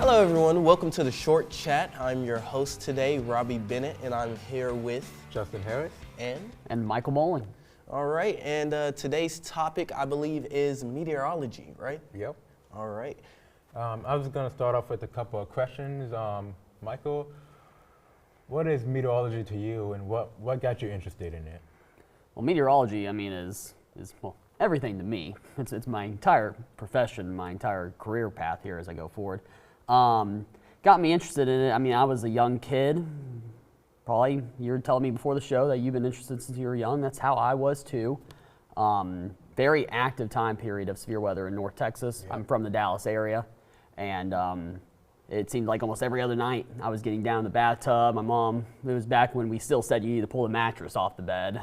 Hello everyone, welcome to the Short Chat. I'm your host today, Robbie Bennett, and I'm here with Justin Harris and Michael Bohling. All right, and today's topic, I believe, is meteorology, right? Yep. All right. I was going to start off with a couple of questions. Michael, what is meteorology to you, and what got you interested in it? Well, meteorology, I mean, is well, everything to me. It's my entire profession, my entire career path here as I go forward. Got me interested in it. I mean, I was a young kid. Probably you were telling me before the show that you've been interested since you were young. That's how I was too. Very active time period of severe weather in North Texas. Yeah. I'm from the Dallas area, and it seemed like almost every other night I was getting down in the bathtub. My mom, it was back when we still said you need to pull the mattress off the bed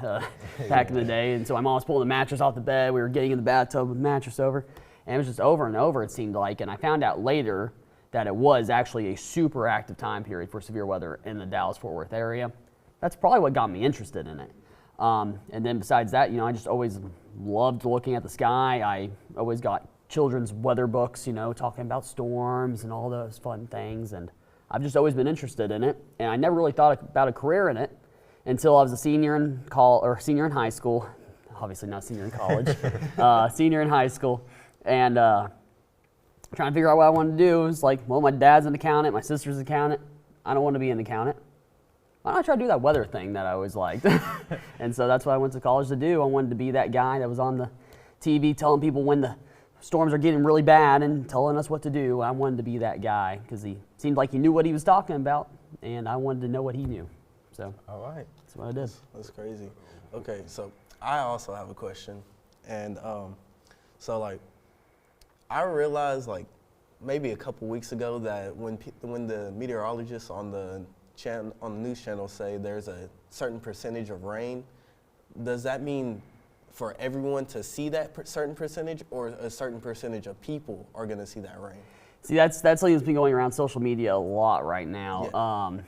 back in the day. And so my mom was pulling the mattress off the bed. We were getting in the bathtub with the mattress over. And it was just over and over, it seemed like. And I found out later that it was actually a super active time period for severe weather in the Dallas-Fort Worth area. That's probably what got me interested in it. And then besides that, you know, I just always loved looking at the sky. I always got children's weather books, you know, talking about storms and all those fun things. And I've just always been interested in it. And I never really thought about a career in it until I was a senior in senior in high school. Obviously not senior in college, senior in high school. And trying to figure out what I wanted to do. It was like, well, my dad's an accountant, my sister's an accountant. I don't want to be an accountant. Why don't I try to do that weather thing that I always liked? And so that's what I went to college to do. I wanted to be that guy that was on the TV telling people when the storms are getting really bad and telling us what to do. I wanted to be that guy because he seemed like he knew what he was talking about, and I wanted to know what he knew. So all right, that's what I did. That's crazy. Okay, so I also have a question, and so like I realized like maybe a couple weeks ago that when the meteorologists on the news channel say there's a certain percentage of rain, does that mean for everyone to see that certain percentage, or a certain percentage of people are going to see that rain? See, that's something that's been going around social media a lot right now.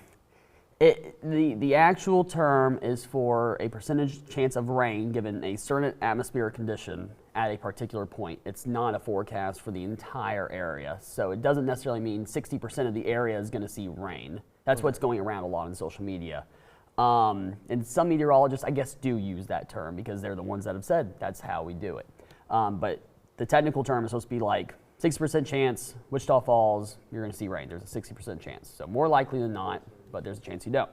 Yeah. The actual term is for a percentage chance of rain given a certain atmospheric condition at a particular point. It's not a forecast for the entire area. So it doesn't necessarily mean 60% of the area is going to see rain. That's what's going around a lot on social media. And some meteorologists, I guess, do use that term because they're the ones that have said that's how we do it. But the technical term is supposed to be like 60% chance, Wichita Falls, you're going to see rain. There's a 60% chance. So more likely than not, but there's a chance you don't.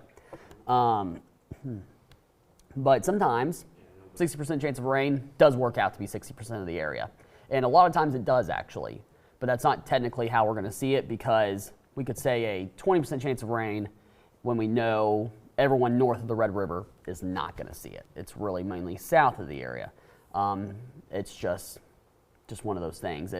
But sometimes 60% chance of rain does work out to be 60% of the area. And a lot of times it does actually, but that's not technically how we're going to see it because we could say a 20% chance of rain when we know everyone north of the Red River is not going to see it. It's really mainly south of the area. It's just one of those things.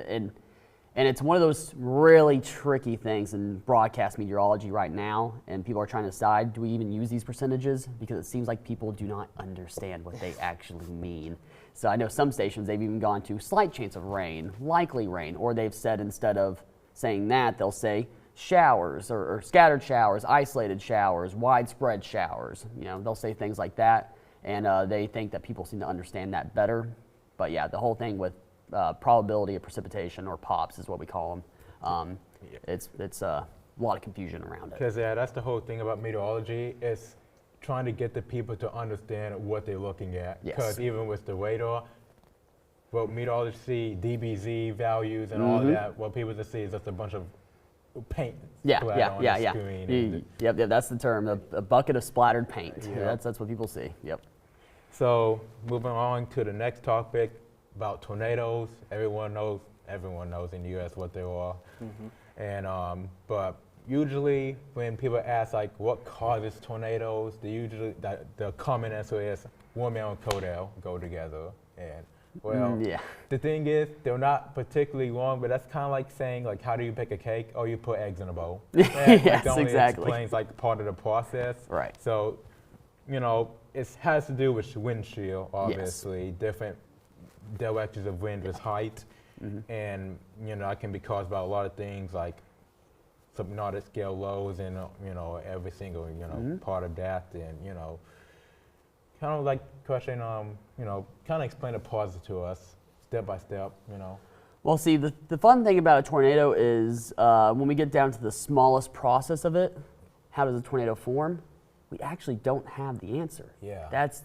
And it's one of those really tricky things in broadcast meteorology right now, and people are trying to decide, do we even use these percentages? Because it seems like people do not understand what they actually mean. So I know some stations, they've even gone to slight chance of rain, likely rain, or they've said instead of saying that, they'll say showers or scattered showers, isolated showers, widespread showers. You know, they'll say things like that, and they think that people seem to understand that better. But yeah, the whole thing with probability of precipitation, or POPs is what we call them. It's a lot of confusion around it. Because that's the whole thing about meteorology, is trying to get the people to understand what they're looking at. Because even with the radar, what meteorologists see, DBZ values and all that, what people just see is just a bunch of paint on the screen. Yep, that's the term, a bucket of splattered paint. Yeah. That's what people see, yep. So moving on to the next topic, about tornadoes. Everyone knows in the U.S. what they are. And but usually when people ask like what causes tornadoes, the common answer is warm air and cold air go together. And well, the thing is they're not particularly wrong, but that's kind of like saying like how do you bake a cake? Oh, you put eggs in a bowl. Yes, exactly. Explains like part of the process. Right. So, you know, it has to do with wind shear, obviously. Different directions of wind with height, and you know, it can be caused by a lot of things like subnautical scale lows and you know, every single part of that, and you know, kind of like question you know, kind of explain the process to us step by step, you know. Well, see, the fun thing about a tornado is when we get down to the smallest process of it, how does a tornado form? We actually don't have the answer. Yeah. That's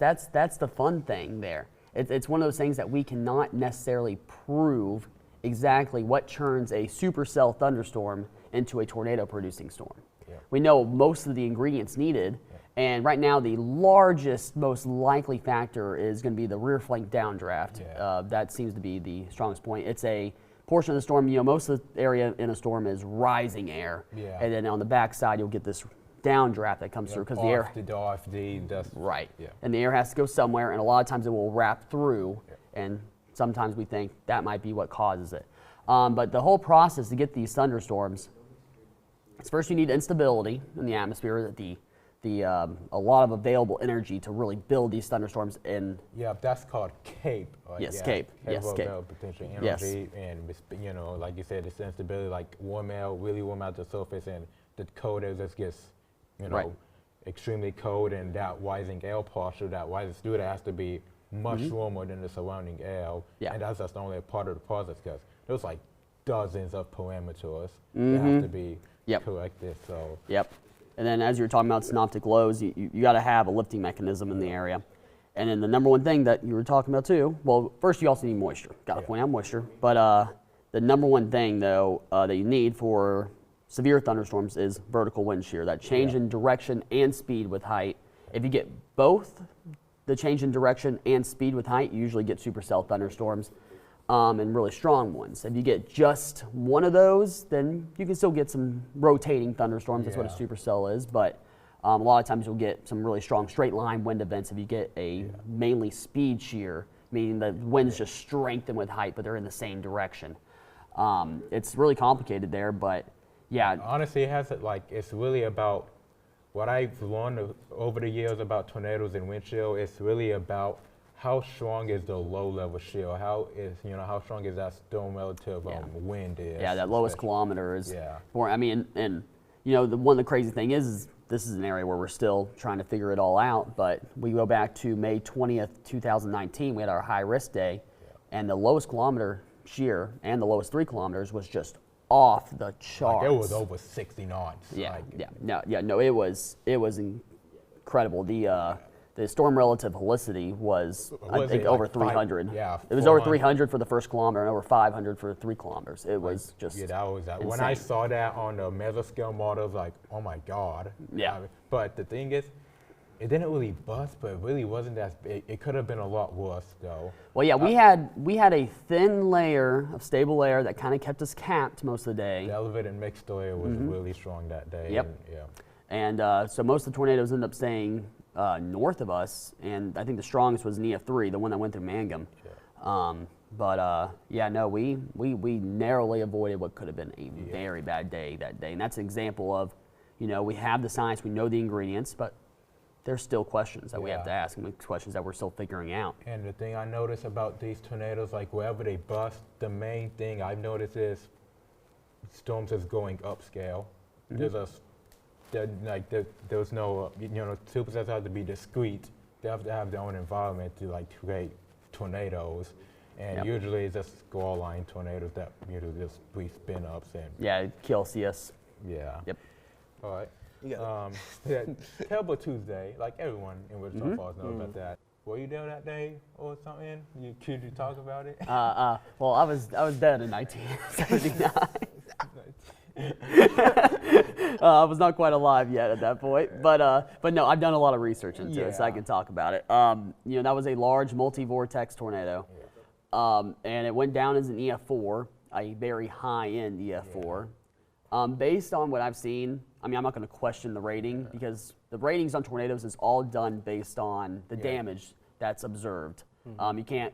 the fun thing there. It's one of those things that we cannot necessarily prove exactly what turns a supercell thunderstorm into a tornado-producing storm. Yeah. We know most of the ingredients needed, and right now the largest, most likely factor is going to be the rear flank downdraft. Yeah. That seems to be the strongest point. It's a portion of the storm, most of the area in a storm is rising air, and then on the backside you'll get this downdraft that comes through because the air. Right. Yeah. And the air has to go somewhere, and a lot of times it will wrap through, and sometimes we think that might be what causes it. But the whole process to get these thunderstorms is first you need instability in the atmosphere, a lot of available energy to really build these thunderstorms in. Yeah, that's called CAPE. Yes, CAPE. Yes, CAPE. Potential energy, and like you said, it's instability, like really warm out the surface, and the cold air just gets, extremely cold, and that rising air partial that rises through that has to be much warmer than the surrounding air, and that's just only a part of the process because there's like dozens of parameters that have to be corrected. So. Yep. And then as you were talking about synoptic lows, you got to have a lifting mechanism in the area. And then the number one thing that you were talking about too, well, first you also need moisture. Got to point out moisture. But the number one thing though that you need for severe thunderstorms is vertical wind shear, that change in direction and speed with height. If you get both the change in direction and speed with height, you usually get supercell thunderstorms and really strong ones. If you get just one of those, then you can still get some rotating thunderstorms. That's what a supercell is. But a lot of times you'll get some really strong straight line wind events if you get a mainly speed shear, meaning the winds just strengthen with height, but they're in the same direction. It's really complicated there, but yeah. Honestly, it's really about what I've learned over the years about tornadoes and wind chill. It's really about how strong is the low-level shear? How strong is that storm relative wind is? Yeah, that lowest kilometer is. One of the crazy thing is this is an area where we're still trying to figure it all out. But we go back to May 20th, 2019. We had our high-risk day, and the lowest kilometer shear and the lowest 3 kilometers was just off the charts. It was over 60 knots. No, it was incredible. The storm relative helicity was I think over 300. It was over 300 for the first kilometer and over 500 for 3 kilometers. It was just that was insane. When I saw that on the mesoscale model, I was like, oh my God. But the thing is, it didn't really bust, but it really wasn't that big. It could have been a lot worse, though. Well, yeah, we had a thin layer of stable air that kind of kept us capped most of the day. The elevated mixed air was really strong that day. And so most of the tornadoes ended up staying north of us, and I think the strongest was NEA 3, the one that went through Mangum. We narrowly avoided what could have been a very bad day that day. And that's an example of, we have the science, we know the ingredients, but there's still questions that we have to ask, and questions that we're still figuring out. And the thing I notice about these tornadoes, like wherever they bust, the main thing I've noticed is storms is going upscale. There's no, supercells have to be discrete. They have to have their own environment to create tornadoes. And usually it's just score line tornadoes that usually just spin ups and kill CS. Yep. All right. Terrible Tuesday, like everyone in Wichita Falls knows about that. Were you there that day or something? Could you talk about it? Well, I was dead in 1979. I was not quite alive yet at that point, but no, I've done a lot of research into it, so I can talk about it. That was a large multi-vortex tornado, and it went down as an EF4, a very high-end EF4. Based on what I've seen, I'm not going to question the rating because the ratings on tornadoes is all done based on the damage that's observed. We can't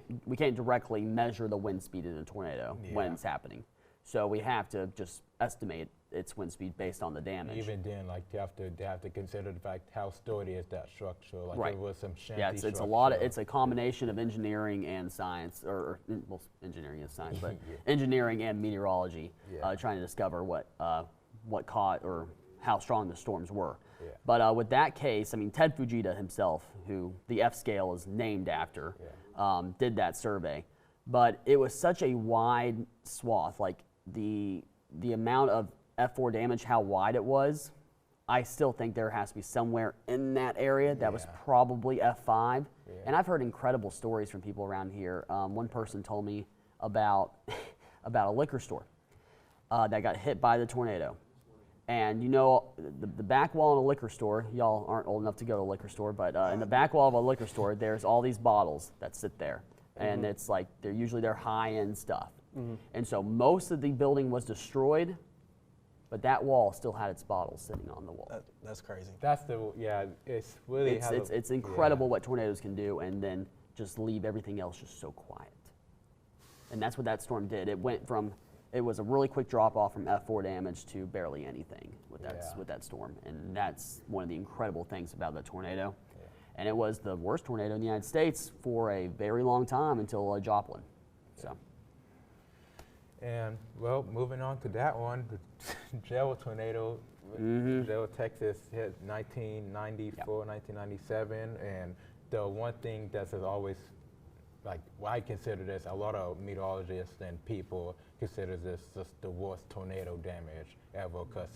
directly measure the wind speed in a tornado when it's happening. So we have to just estimate its wind speed based on the damage. Even then, they have to consider the fact how sturdy is that structure. There was some shanty it's a combination of engineering and science, engineering and science, but engineering and meteorology, trying to discover what caught or how strong the storms were. But with that case, Ted Fujita himself, who the F scale is named after, did that survey. but it was such a wide swath. Like the amount of F4 damage, how wide it was, I still think there has to be somewhere in that area that was probably F5. Yeah. And I've heard incredible stories from people around here. One person told me about a liquor store that got hit by the tornado. And you know, the back wall of a liquor store, y'all aren't old enough to go to a liquor store, but in the back wall of a liquor store, there's all these bottles that sit there. And it's like, they're usually their high-end stuff. And so most of the building was destroyed, but that wall still had its bottles sitting on the wall. That's crazy. That's it's really it's incredible what tornadoes can do, and then just leave everything else just so quiet. And that's what that storm did. It went from, it was a really quick drop off from F4 damage to barely anything with that storm, and that's one of the incredible things about the tornado. Yeah. And it was the worst tornado in the United States for a very long time until Joplin. So. And well, moving on to that one, the Gerald tornado, Gerald, Texas, hit 1994, 1997, and the one thing that's always, like, well, I consider this, a lot of meteorologists and people consider this just the worst tornado damage ever, because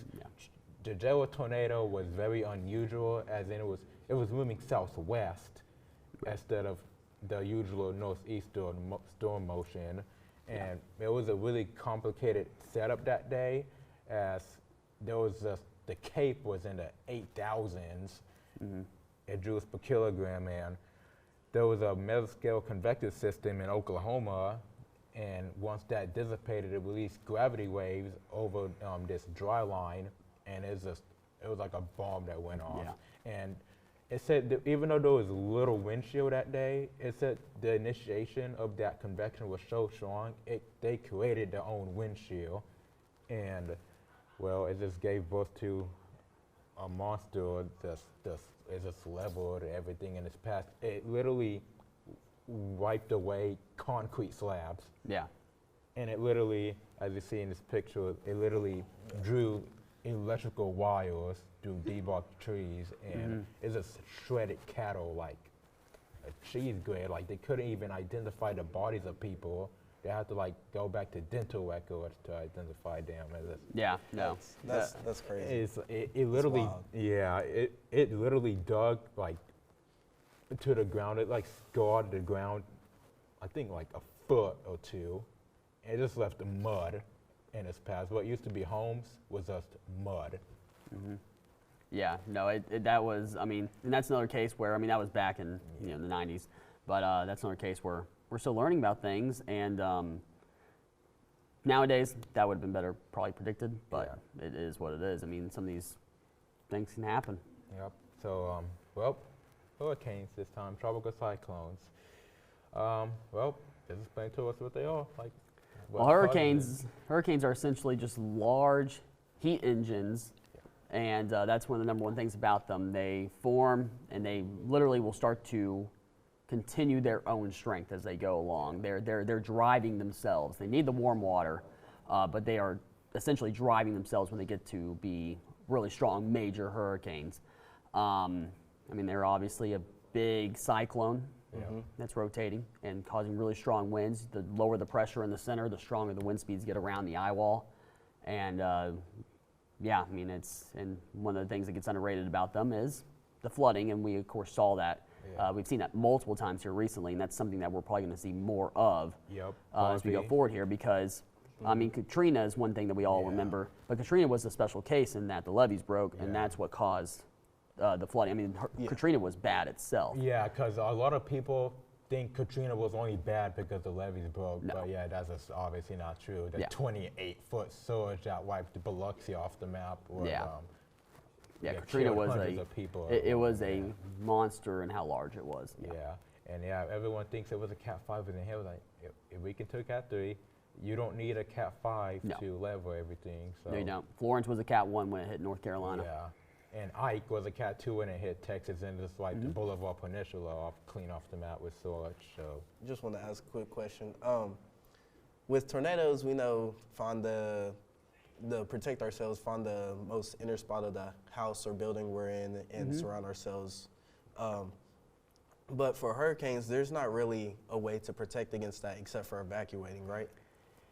the Gerald tornado was very unusual, as in it was moving southwest instead of the usual northeastern storm motion. And it was a really complicated setup that day, as there was the Cape was in the 8,000s at joules per kilogram, and there was a mesoscale convective system in Oklahoma, and once that dissipated, it released gravity waves over this dry line, and it was like a bomb that went off. Yeah. And it said that even though there was little wind chill that day, it said the initiation of that convection was so strong, they created their own wind chill. And, well, it just gave birth to a monster it just leveled everything in its path. It literally wiped away concrete slabs. Yeah. And it literally, as you see in this picture, it literally drew electrical wires through debarked trees, and it just shredded cattle like a cheese grater. Like, they couldn't even identify the bodies of people. They had to like go back to dental records to identify them. That's crazy. It literally, it literally dug like to the ground. It like scarred the ground, I think like a foot or two. It just left the mud in its path. What used to be homes was just mud. Yeah, no, that was, I mean, and that's another case where, I mean, that was back in the 90s, but that's another case where we're still learning about things, and nowadays that would have been better probably predicted, but it is what it is. I mean, some of these things can happen. Yep. So, well, hurricanes this time, tropical cyclones. Well, just explain to us what they are. Like, well, hurricanes are essentially just large heat engines, and that's one of the number one things about them. They form, and they literally will start to continue their own strength as they go along. They're driving themselves. They need the warm water, but they are essentially driving themselves when they get to be really strong major hurricanes. I mean, they're obviously a big cyclone that's rotating and causing really strong winds. The lower the pressure in the center, the stronger the wind speeds get around the eye wall. And I mean, and one of the things that gets underrated about them is the flooding, and we of course saw that. We've seen that multiple times here recently, and that's something that we're probably going to see more of as we go forward here, because I mean, Katrina is one thing that we all remember, but Katrina was a special case in that the levees broke, and that's what caused the flooding. I mean, Katrina was bad itself. Yeah, because a lot of people think Katrina was only bad because the levees broke, but that's just obviously not true. The 28-foot surge that wiped the Biloxi off the map. Katrina was it was a monster in how large it was. And everyone thinks it was a Cat 5, and here was like, if we can take Cat 3, you don't need a Cat 5 to level everything. So. No, you don't. Florence was a Cat 1 when it hit North Carolina. Yeah. And Ike was a Cat 2 when it hit Texas, and just wiped the Boulevard Peninsula clean off the map with surge. So, just want to ask a quick question. With tornadoes, we know find the protect ourselves, find the most inner spot of the house or building we're in, and surround ourselves. But for hurricanes, there's not really a way to protect against that except for evacuating, right?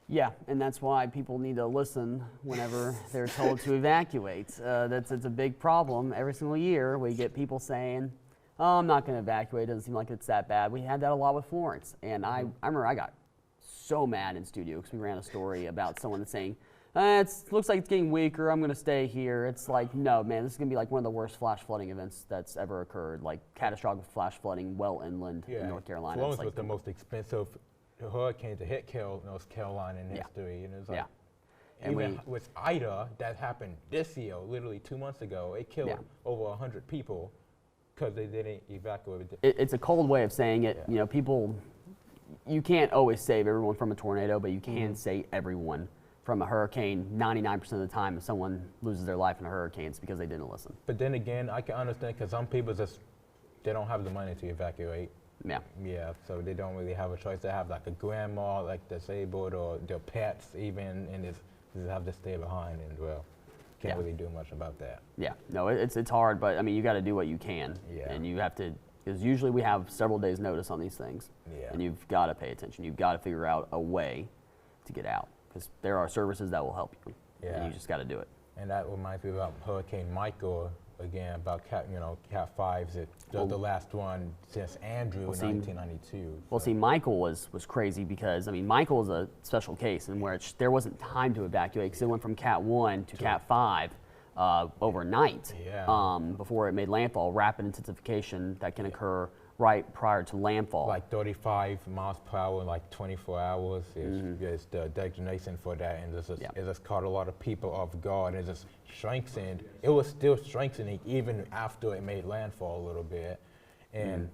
Yeah, and that's why people need to listen whenever they're told to evacuate. It's a big problem. Every single year we get people saying, oh, I'm not going to evacuate. It doesn't seem like it's that bad. We had that a lot with Florence. And I remember I got so mad in studio because we ran a story about someone that's saying, it looks like it's getting weaker. I'm going to stay here. It's like, no, man, this is going to be like one of the worst flash flooding events that's ever occurred, like catastrophic flash flooding well inland in North Carolina. Florence like, was the most expensive hurricane to hit North Carolina in history. And it's like, even with Ida, that happened this year, literally 2 months ago. It killed over 100 people because they didn't evacuate. It's a cold way of saying it. You know, people, you can't always save everyone from a tornado, but you can save everyone from a hurricane 99% of the time. If someone loses their life in a hurricane, it's because they didn't listen. But then again, I can understand because some people they don't have the money to evacuate. Yeah. Yeah, so they don't really have a choice. They have like a grandma, like disabled, or their pets even, and they have to stay behind, and can't really do much about that. Yeah, no, it's hard, but I mean, you got to do what you can. Yeah. And you have to, because usually we have several days notice on these things. Yeah. And you've got to pay attention. You've got to figure out a way to get out, because there are services that will help you. Yeah. And you just got to do it. And that reminds me about Hurricane Michael again, about Cat 5s. The last one since Andrew in 1992. Well, see, Michael was crazy because, I mean, Michael is a special case in which there wasn't time to evacuate because it went from Cat 1 to Cat 5 overnight before it made landfall. Rapid intensification that can occur right prior to landfall. Like 35 miles per hour in like 24 hours is the designation for that, and it just caught a lot of people off guard. It just strengthened. It was still strengthening even after it made landfall a little bit. And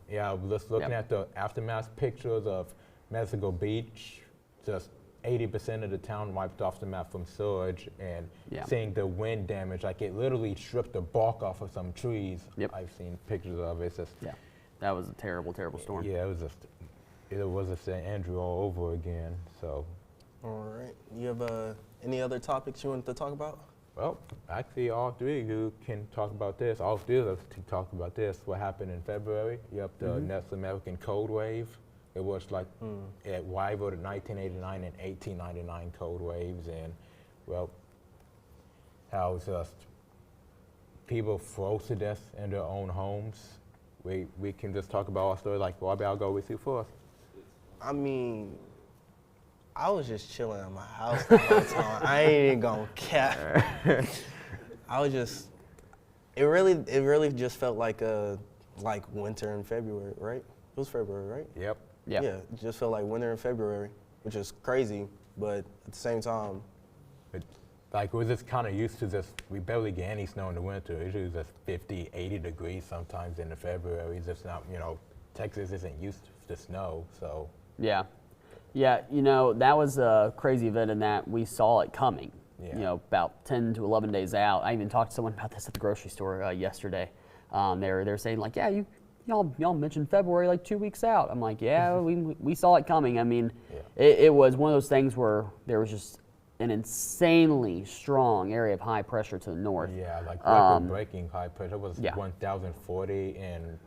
just looking at the aftermath pictures of Mexico Beach, just 80% of the town wiped off the map from surge, and seeing the wind damage, like it literally stripped the bark off of some trees. I've seen pictures of it. It's just, that was a terrible, terrible storm. Yeah, it was a St. Andrew all over again. So. All right. You have any other topics you wanted to talk about? Well, actually, all three of you can talk about this. All three of us can talk about this. What happened in February? The next American cold wave. It was like it rivaled the 1989 and 1899 cold waves, and how just people froze to death in their own homes. We can just talk about our story. Like, Robbie, I'll go with you first. I mean, I was just chilling at my house the whole time. I ain't even gonna cap. I was just, it really just felt like winter in February, right? It was February, right? Yep. Yeah, it just felt like winter in February, which is crazy, but at the same time. We're just kind of used to this. We barely get any snow in the winter. It's usually just 50, 80 degrees sometimes in the February. It's just not, Texas isn't used to snow, so. Yeah, that was a crazy event in that we saw it coming. Yeah. About 10 to 11 days out. I even talked to someone about this at the grocery store yesterday. They're saying like, yeah, y'all mentioned February like 2 weeks out. I'm like, yeah, we saw it coming. I mean, it was one of those things where there was just an insanely strong area of high pressure to the north. Yeah, like record-breaking high pressure. It was 1,040, and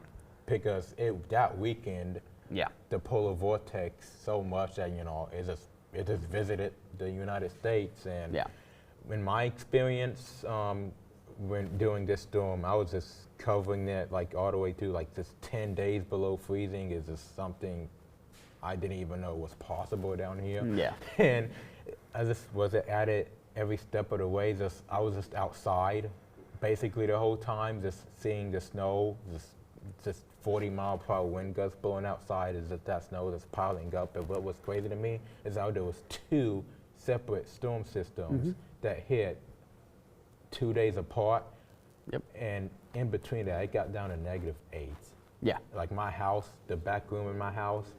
because that weekend, the polar vortex so much that it just visited the United States. And in my experience, when during this storm, I was just covering it like all the way through, like just 10 days below freezing is just something I didn't even know was possible down here. Yeah. And I just was at it every step of the way. I was just outside basically the whole time, just seeing the snow, just 40-mile-per-hour wind gusts blowing outside, is that snow that's piling up. And what was crazy to me is how there was 2 separate storm systems that hit 2 days apart. Yep. And in between that, it got down to -8. Yeah. Like my house, the back room in my house,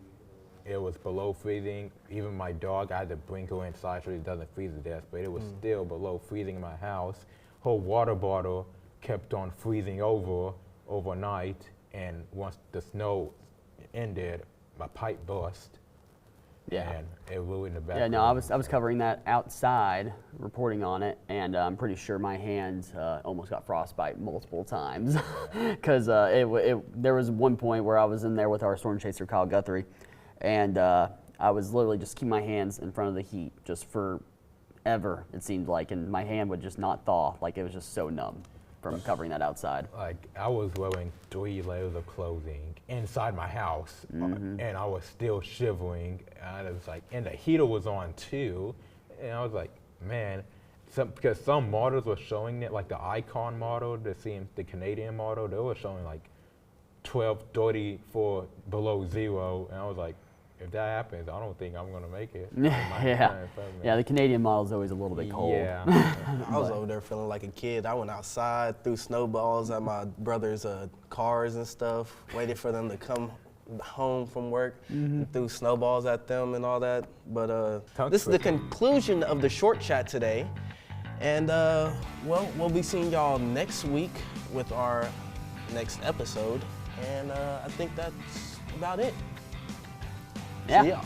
it was below freezing. Even my dog, I had to bring her inside so it doesn't freeze to death, but it was still below freezing in my house. Her water bottle kept on freezing overnight, and once the snow ended, my pipe burst. Yeah. And it ruined the back. Yeah, no, I was covering that outside, reporting on it, and I'm pretty sure my hands almost got frostbite multiple times, because there was one point where I was in there with our storm chaser Kyle Guthrie, and I was literally just keeping my hands in front of the heat just forever, it seemed like, and my hand would just not thaw, like it was just so numb from covering that outside. Like, I was wearing 3 layers of clothing inside my house, and I was still shivering. And it was like, and the heater was on too, and I was like, man, because some models were showing it, like the Icon model, the Canadian model, they were showing like 12, 34 below 0, and I was like, if that happens, I don't think I'm gonna make it. Yeah, the Canadian model is always a little bit cold. Yeah. I was over there feeling like a kid. I went outside, threw snowballs at my brother's cars and stuff, waited for them to come home from work, and threw snowballs at them and all that. But this is the conclusion of the short chat today. And well, we'll be seeing y'all next week with our next episode. And I think that's about it. Yeah. See y'all.